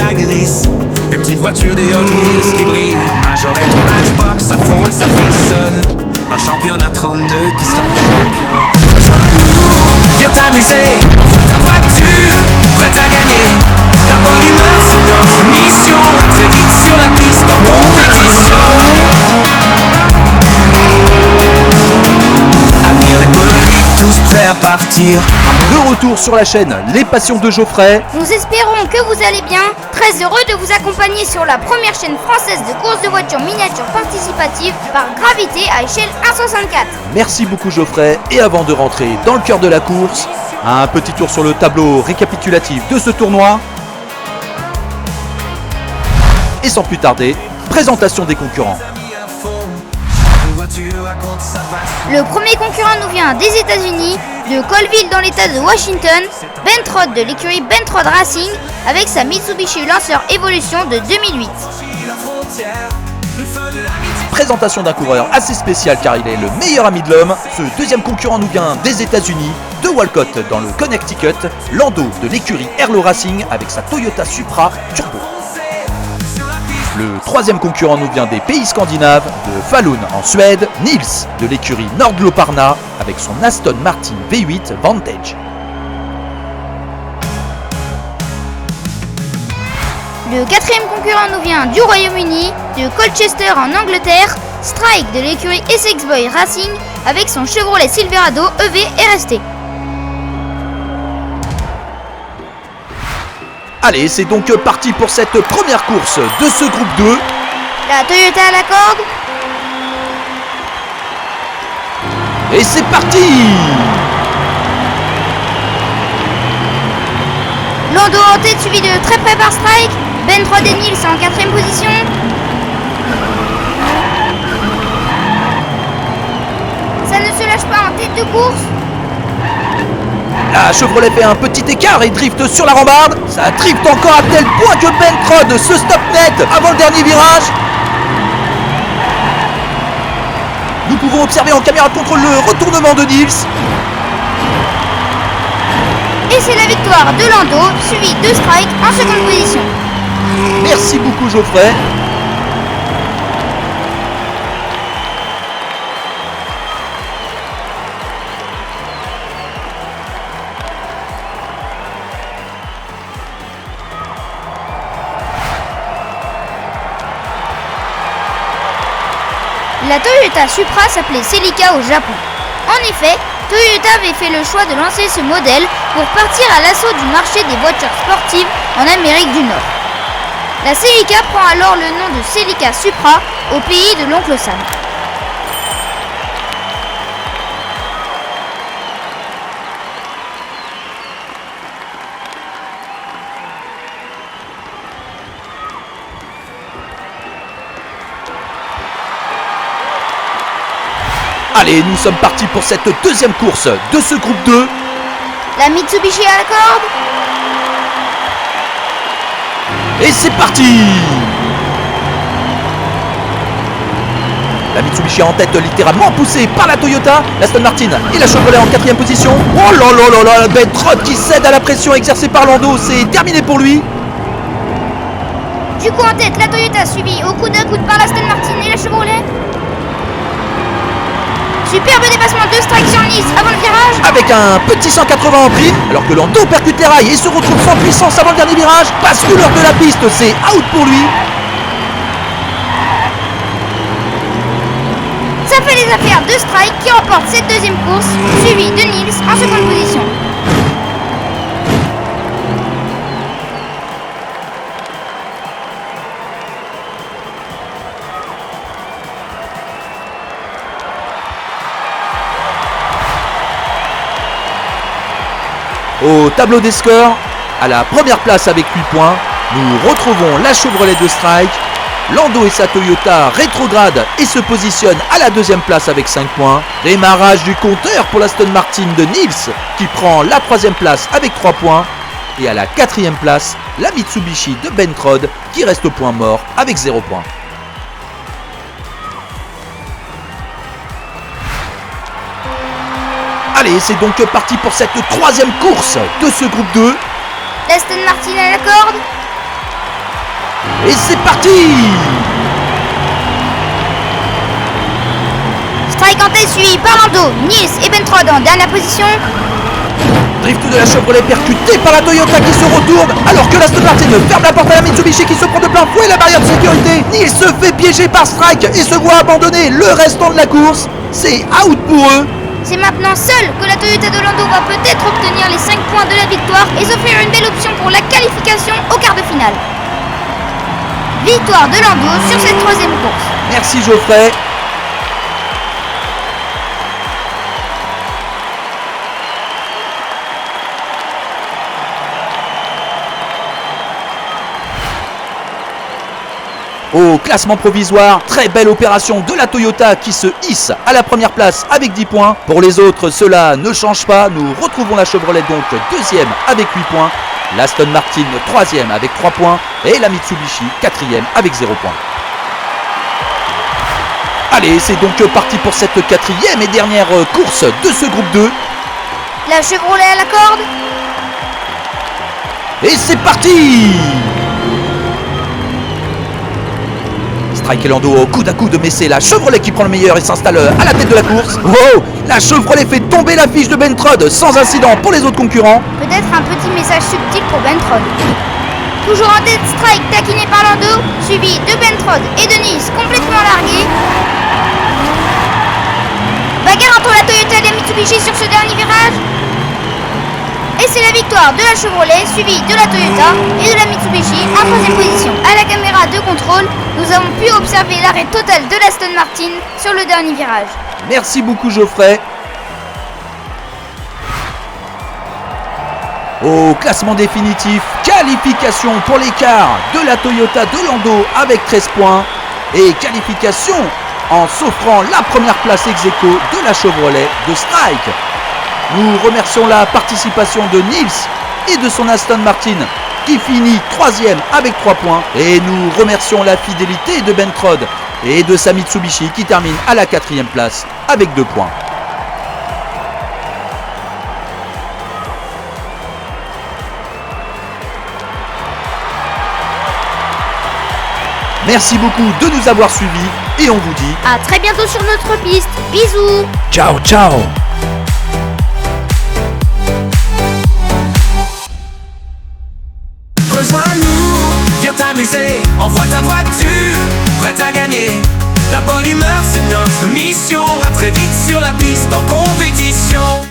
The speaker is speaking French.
ça glisse. Une petite voiture des Hot Wheels qui brille. Un jour et ton Matchbox, ça frôle, ça frissonne. Un championnat 32 qui sera viens t'amuser, ta voiture, prête à gagner. Ta bonne humeur, c'est notre mission. Très vite sur la piste en compétition. Avenir des coloris, tous prêts à partir. De retour sur la chaîne Les Passions de Geoffrey. Nous espérons que vous allez bien. Très heureux de vous accompagner sur la première chaîne française de course de voitures miniatures participatives par gravité à échelle 1/64. Merci beaucoup Geoffrey. Et avant de rentrer dans le cœur de la course, un petit tour sur le tableau récapitulatif de ce tournoi. Et sans plus tarder, présentation des concurrents. Le premier concurrent nous vient des États-Unis, de Colville dans l'état de Washington, Bentrod de l'écurie Bentrod Racing avec sa Mitsubishi Lancer Evolution de 2008. Présentation d'un coureur assez spécial car il est le meilleur ami de l'homme. Ce deuxième concurrent nous vient des États-Unis, de Walcott dans le Connecticut, Lando de l'écurie Herlo Racing avec sa Toyota Supra Turbo. Le troisième concurrent nous vient des pays scandinaves, de Falun en Suède, Nils de l'écurie Nordloparna avec son Aston Martin V8 Vantage. Le quatrième concurrent nous vient du Royaume-Uni, de Colchester en Angleterre, Strike de l'écurie Essex Boy Racing avec son Chevrolet Silverado EV RST. Allez, c'est donc parti pour cette première course de ce groupe 2. La Toyota à la corde. Et c'est parti! Lando en tête suivi de très près par Strike. Bentrod et Nils en 4ème position. Ça ne se lâche pas en tête de course. La Chevrolet fait un petit écart et drift sur la rambarde. Ça drift encore à tel point que Bentrod se stoppe net avant le dernier virage. Nous pouvons observer en caméra de contrôle le retournement de Nils. Et c'est la victoire de Lando, suivi de Strike en 2ème position. Merci beaucoup Geoffrey. La Toyota Supra s'appelait Celica au Japon. En effet, Toyota avait fait le choix de lancer ce modèle pour partir à l'assaut du marché des voitures sportives en Amérique du Nord. La Celica prend alors le nom de Celica Supra au pays de l'oncle Sam. Allez, nous sommes partis pour cette deuxième course de ce groupe 2. La Mitsubishi à la corde. Et c'est parti! La Mitsubishi en tête littéralement poussée par la Toyota, l'Aston Martin et la Chevrolet en 4ème position. Oh là là là là, Bentrod qui cède à la pression exercée par Lando, c'est terminé pour lui. Du coup en tête, la Toyota suivie au coude à coude par l'Aston Martin et la Chevrolet. Superbe dépassement de Strike sur Nice avant le virage. Avec un petit 180 en prime, alors que Lando percute les rails et se retrouve sans puissance avant le dernier virage. Passe couleur de la piste, c'est out pour lui. Ça fait les affaires de Strike qui remporte cette deuxième course, suivi de Nils en 2ème position. Au tableau des scores, à la première place avec 8 points, nous retrouvons la Chevrolet de Strike. Lando et sa Toyota rétrograde et se positionne à la deuxième place avec 5 points. Démarrage du compteur pour l'Aston Martin de Nils qui prend la troisième place avec 3 points. Et à la quatrième place, la Mitsubishi de Bentrod qui reste au point mort avec 0 points. Allez, c'est donc parti pour cette troisième course de ce groupe 2. L'Aston Martin à la corde. Et c'est parti! Strike en tête suivi par Lando, Nils et Bentrod en dernière position. Drift de la Chevrolet percuté par la Toyota qui se retourne alors que l'Aston Martin ferme la porte à la Mitsubishi qui se prend de plein fouet la barrière de sécurité. Nils se fait piéger par Strike et se voit abandonner le restant de la course. C'est out pour eux. C'est maintenant seul que la Toyota de Lando va peut-être obtenir les 5 points de la victoire et s'offrir une belle option pour la qualification au quart de finale. Victoire de Lando sur cette troisième course. Merci Geoffrey. Au classement provisoire, très belle opération de la Toyota qui se hisse à la première place avec 10 points. Pour les autres, cela ne change pas. Nous retrouvons la Chevrolet donc deuxième avec 8 points. L'Aston Martin troisième avec 3 points. Et la Mitsubishi quatrième avec 0 points. Allez, c'est donc parti pour cette quatrième et dernière course de ce groupe 2. La Chevrolet à la corde. Et c'est parti! Strike et Lando au coude à coude, mais c'est la Chevrolet qui prend le meilleur et s'installe à la tête de la course. Wow! La Chevrolet fait tomber la fiche de Bentrod sans incident pour les autres concurrents. Peut-être un petit message subtil pour Bentrod. Toujours en tête, Strike taquiné par Lando, suivi de Bentrod et de Nils complètement largués. Bagarre entre la Toyota et la Mitsubishi sur ce dernier virage. Et c'est la victoire de la Chevrolet, suivie de la Toyota et de la Mitsubishi en troisième position. À la caméra de contrôle, nous avons pu observer l'arrêt total de l'Aston Martin sur le dernier virage. Merci beaucoup Geoffrey. Au classement définitif, qualification pour l'écart de la Toyota de Lando avec 13 points et qualification en s'offrant la première place ex-aequo de la Chevrolet de Strike. Nous remercions la participation de Nils et de son Aston Martin qui finit troisième avec 3 points. Et nous remercions la fidélité de Bentrod et de sa Mitsubishi qui termine à la 4e place avec 2 points. Merci beaucoup de nous avoir suivis et on vous dit à très bientôt sur notre piste. Bisous. ciao ciao. Rejoins-nous, viens t'amuser, envoie ta voiture, prête à gagner. La bonne humeur c'est notre mission, à très vite sur la piste en compétition.